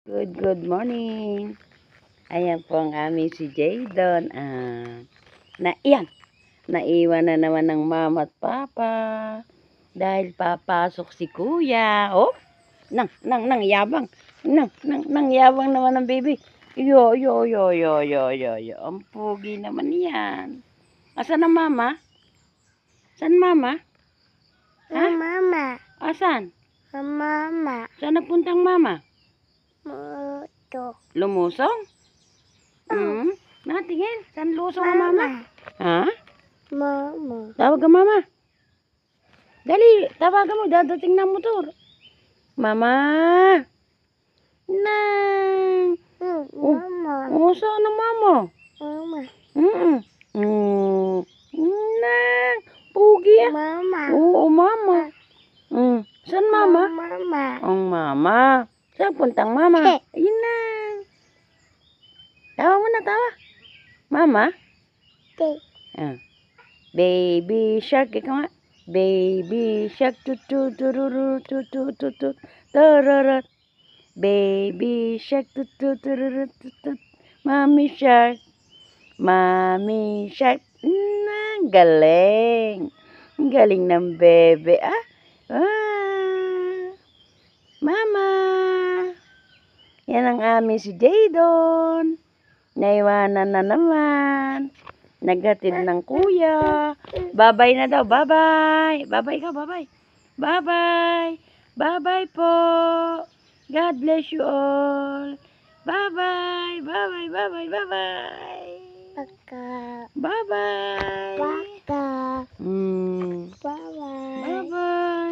Good morning. Ayan po ang aming si Jadon. Yan. Naiwan na naman ng mama at papa. Dahil papasok si kuya. Oh, yabang. Yabang naman ng baby. Yo. Ang pugi naman yan. Asan ang mama? Saan mama? Ha? Mama. Asan? Mama. Saan napuntang mama? Moto. Lumusong? Natingin. Saan lusong ang mama? Ha? Mama. Tawag ka mama. Dali, tawagan mo. Dadating na motor. Mama. Nang. Mama. Saan ang mama? Mama. Nang. Pugi ah. Mama. Oo, mama. Saan mama? Mama. Ang mama. Saan puntang mama? Ayun na. Tawa mo na, tawa. Mama? Baby shark, ikaw nga. Baby shark, tutururu, tutututut, tararut. Baby shark, tutururu, tutut. Mommy shark. Mommy shark. Galing. Galing ng bebe, Mama. Yan ang amin si Jadon. Naiwanan na naman. Naghatid ng kuya. Bye-bye na daw. Bye-bye. Bye-bye ka. Bye-bye. Bye-bye. Bye-bye po. God bless you all. Bye-bye. Bye-bye. Bye-bye. Bye-bye. Baka. Bye-bye. Baka. Bye-bye. Bye-bye. Bye-bye.